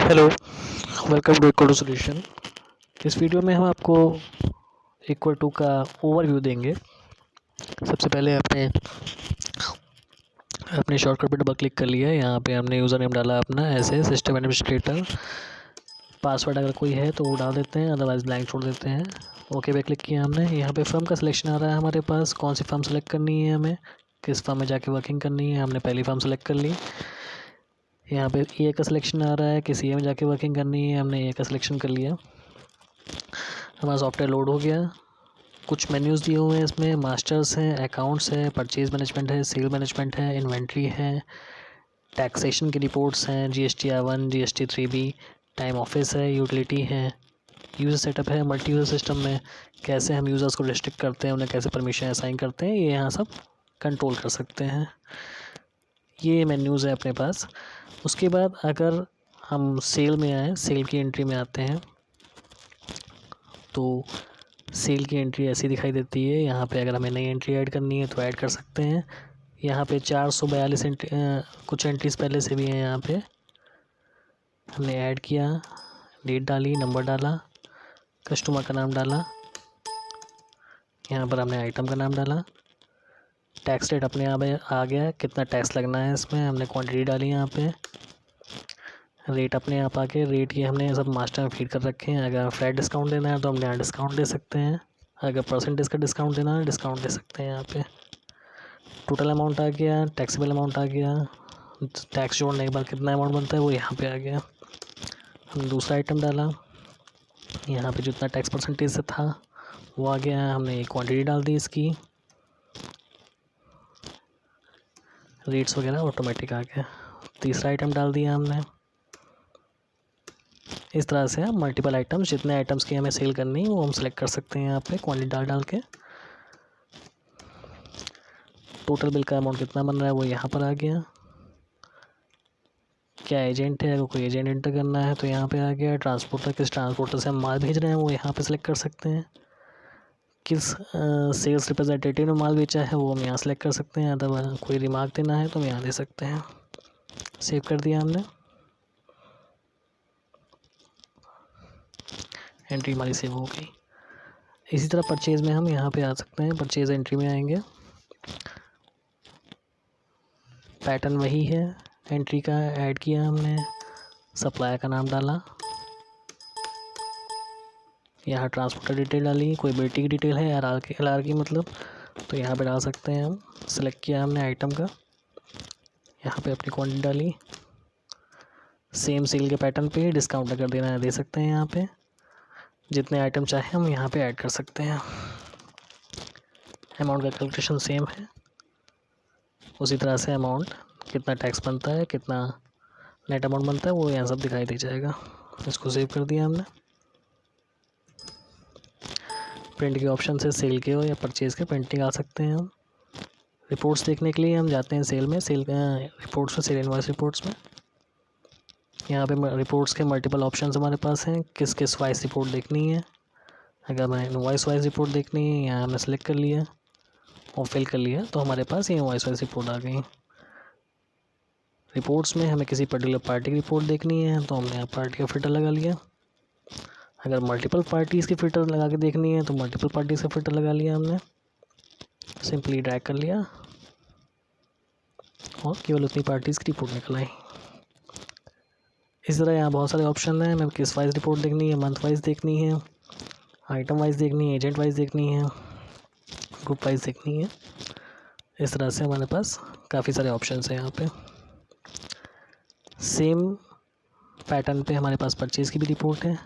Hello, welcome to equal to solution. इस video में हम आपको इक्वल टू का ओवरव्यू देंगे। सबसे पहले आपने अपने शॉर्टकट पे डबल क्लिक कर लिया है। यहाँ पे हमने यूज़र नेम डाला अपना ऐसे सिस्टम एडमिनिस्ट्रेटर। पासवर्ड अगर कोई है तो वो डाल देते हैं, अदरवाइज़ ब्लैंक छोड़ देते हैं। ओके पे क्लिक किया हमने। यहाँ पे फर्म का सिलेक्शन आ रहा है हमारे पास, कौन सी फर्म सेलेक्ट करनी है हमें, किस फर्म में जाके वर्किंग करनी है। हमने पहली फर्म सेलेक्ट कर ली। यहाँ पे ए का सिलेक्शन आ रहा है कि सी ए में जाके वर्किंग करनी है। हमने ए का सिलेक्शन कर लिया। हमारा सॉफ्टवेयर लोड हो गया। कुछ मेन्यूज़ दिए हुए हैं इसमें, मास्टर्स हैं, अकाउंट्स है, परचेज मैनेजमेंट है, सेल मैनेजमेंट है, इन्वेंट्री है, टैक्सेशन की रिपोर्ट्स हैं, GST R1, GST 3B, time office है, यूटिलिटी है, यूज़र सेटअप है। मल्टी यूज़र सिस्टम में कैसे हम यूज़र्स को रिस्ट्रिक्ट करते हैं, उन्हें कैसे परमिशन असाइन करते हैं, ये यहाँ सब कंट्रोल कर सकते हैं। ये मेन्यूज़ है अपने पास। उसके बाद अगर हम सेल में आए, सेल की एंट्री में आते हैं तो सेल की एंट्री ऐसी दिखाई देती है। यहाँ पे अगर हमें नई एंट्री ऐड करनी है तो ऐड कर सकते हैं। यहाँ पे 442 कुछ एंट्रीज़ पहले से भी हैं। यहाँ पे हमने ऐड किया, डेट डाली, नंबर डाला, कस्टमर का नाम डाला, यहाँ पर हमने आइटम का नाम डाला, टैक्स रेट अपने आप आ गया, कितना टैक्स लगना है इसमें हमने क्वांटिटी डाली। यहाँ पे रेट अपने आप आ गए। रेट ये हमने सब मास्टर में फीड कर रखे हैं। अगर फ्लैट डिस्काउंट देना है तो हमने यहाँ डिस्काउंट दे सकते हैं। अगर परसेंटेज का डिस्काउंट देना है, डिस्काउंट दे सकते हैं। यहाँ पे टोटल अमाउंट आ गया, टैक्सेबल अमाउंट आ गया, टैक्स जोड़ने के बाद कितना अमाउंट बनता है वो यहाँ पे आ गया। हमने दूसरा आइटम डाला, यहाँ पे जितना टैक्स परसेंटेज से था वो आ गया। हमने एक क्वांटिटी डाल दी इसकी, रेट्स वगैरह ऑटोमेटिक आ गया। तीसरा आइटम डाल दिया हमने। इस तरह से हम मल्टीपल आइटम्स, जितने आइटम्स की हमें सेल करनी है वो हम सेलेक्ट कर सकते हैं। यहाँ पे क्वांटिटी डाल के टोटल बिल का अमाउंट कितना बन रहा है वो यहाँ पर आ गया। क्या एजेंट है, अगर कोई एजेंट एंटर करना है तो यहाँ पे आ गया। ट्रांसपोर्टर, किस ट्रांसपोर्टर से हम माल भेज रहे हैं वो यहाँ पे सेलेक्ट कर सकते हैं। किस सेल्स रिप्रेजेंटेटिव ने माल बेचा है वो हम यहाँ सेलेक्ट कर सकते हैं। अदरवाइज कोई रिमार्क देना है तो हम यहाँ दे सकते हैं। सेव कर दिया हमने, एंट्री हमारी सेव हो गई। इसी तरह परचेज़ में हम यहाँ पे आ सकते हैं। परचेज़ एंट्री में आएंगे, पैटर्न वही है, एंट्री का ऐड किया हमने, सप्लायर का नाम डाला, यहाँ ट्रांसपोर्टर डिटेल डाली, कोई बेटी की डिटेल है LR की मतलब, तो यहाँ पे डाल सकते हैं हम। सेलेक्ट किया हमने आइटम का, यहाँ पे अपनी क्वांटिटी डाली, सेम सेल के पैटर्न पे डिस्काउंट अगर देना है दे सकते हैं। यहाँ पे जितने आइटम चाहे हम यहाँ पे ऐड कर सकते हैं। अमाउंट का कैलकुलेशन सेम है, उसी तरह से अमाउंट कितना टैक्स बनता है, कितना नेट अमाउंट बनता है वो यहाँ सब दिखाई दे जाएगा। इसको सेव कर दिया हमने। प्रिंट के ऑप्शन से सेल के हो या परचेज़ के प्रिंटिंग आ सकते हैं हम। रिपोर्ट्स देखने के लिए हम जाते हैं सेल में, सेल रिपोर्ट्स में, सेल इनवॉइस रिपोर्ट्स में। यहाँ पे रिपोर्ट्स के मल्टीपल ऑप्शंस हमारे पास हैं, किस किस वाइज रिपोर्ट देखनी है। अगर हमें इनवॉइस वाइज रिपोर्ट देखनी है, यहाँ हमने सेलेक्ट कर लिया और फिल कर लिया तो हमारे पास ये इनवॉइस वाइज रिपोर्ट आ गई। रिपोर्ट्स में हमें किसी पर्टिकुलर पार्टी की रिपोर्ट देखनी है तो हमने यहाँ पार्टी का फ़िल्टर लगा लिया। अगर मल्टीपल पार्टीज़ की फ़िल्टर लगा के देखनी है तो मल्टीपल पार्टीज़ का फ़िल्टर लगा लिया हमने, सिंपली ड्रैग कर लिया और केवल उतनी पार्टीज़ की रिपोर्ट निकल आई। इस तरह यहाँ बहुत सारे ऑप्शन हैं, हमें किस वाइज रिपोर्ट देखनी है, मंथ वाइज देखनी है, आइटम वाइज देखनी है, एजेंट वाइज देखनी है, ग्रुप वाइज देखनी है। इस तरह से हमारे पास काफ़ी सारे ऑप्शंस हैं यहाँ पे। सेम पैटर्न पे हमारे पास परचेज़ की भी रिपोर्ट है।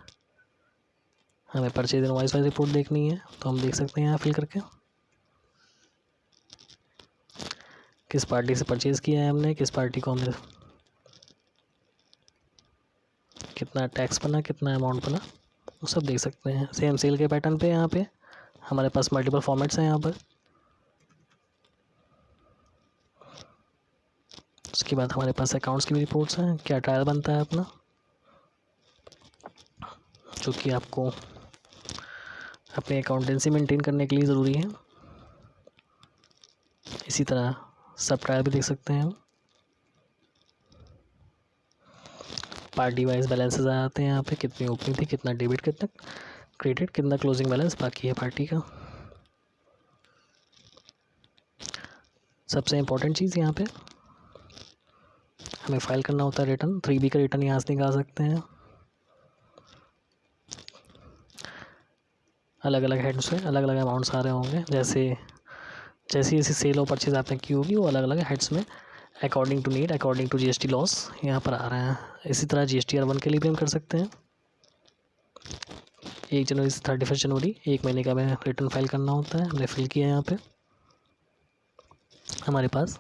हमें परचेज इनवॉइस वाइज रिपोर्ट देखनी है तो हम देख सकते हैं यहाँ फिल करके किस पार्टी से परचेज़ किया है हमने, किस पार्टी को हमने, कितना टैक्स बना, कितना अमाउंट बना, वो सब देख सकते हैं। सेम सेल के पैटर्न पे यहाँ पे हमारे पास मल्टीपल फॉर्मेट्स हैं यहाँ पर। उसके बाद हमारे पास अकाउंट्स की भी रिपोर्ट्स हैं, क्या ट्रायल बनता है अपना, जो कि आपको अपनी अकाउंटेंसी मेंटेन करने के लिए ज़रूरी है। इसी तरह सब ट्रायल भी देख सकते हैं हम। पार्टी वाइज बैलेंसेस आ जाते हैं यहाँ पे, कितनी ओपनिंग थी, कितना डेबिट, कितना क्रेडिट, कितना क्लोजिंग बैलेंस बाकी है पार्टी का। सबसे इम्पोर्टेंट चीज़ यहाँ पे हमें फाइल करना होता है रिटर्न। 3B का रिटर्न यहाँ से निकाल सकते हैं। अलग अलग हेड्स में अलग अलग अमाउंट्स आ रहे होंगे, जैसे जैसी सेल और परचेज आपने की होगी वो अलग अलग हेड्स में according to need, according to GST loss यहाँ पर आ रहे हैं। इसी तरह GST-R1 के लिए भी हम कर सकते हैं। 1 जनवरी से 31 जनवरी 1 महीने का हमें रिटर्न फाइल करना होता है। हमने फिल किया यहाँ पे, हमारे पास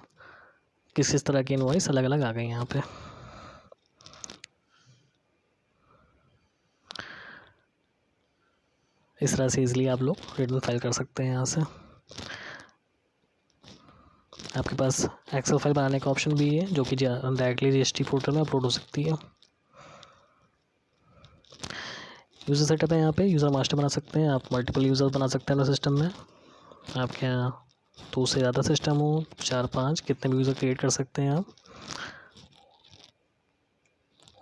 किस किस तरह की इनवॉइस अलग अलग आ गई यहाँ पे। इस तरह से इजीली आप लोग रिटर्न फाइल कर सकते हैं यहाँ से। आपके पास एक्सेल फाइल बनाने का ऑप्शन भी है, जो कि डायरेक्टली GST पोर्टल में अपलोड हो सकती है। यूज़र सेटअप है, यहाँ पे यूज़र मास्टर बना सकते हैं आप, मल्टीपल यूज़र बना सकते हैं सिस्टम में। आपके यहाँ 2 से ज़्यादा सिस्टम हो, 4-5 कितने भी यूज़र क्रिएट कर सकते हैं आप।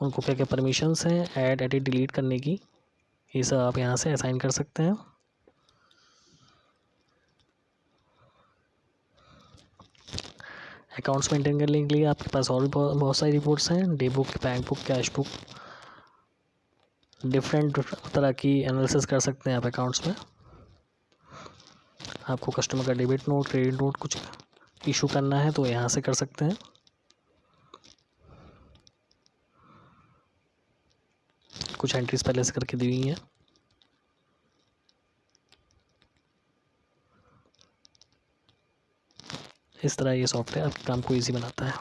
उनको क्या क्या परमिशंस हैं ऐड, एडिट, डिलीट करने की, ये सब आप यहाँ से असाइन कर सकते हैं। अकाउंट्स मेंटेन करने के लिए आपके पास और भी बहुत सारी रिपोर्ट्स हैं, day book, bank book, cash book, different तरह की एनालिसिस कर सकते हैं आप अकाउंट्स में। आपको कस्टमर का डेबिट नोट, क्रेडिट नोट कुछ इशू करना है तो यहाँ से कर सकते हैं। कुछ एंट्रीज पहले से करके दी हुई हैं। इस तरह ये सॉफ्टवेयर आपके काम को ईजी बनाता है।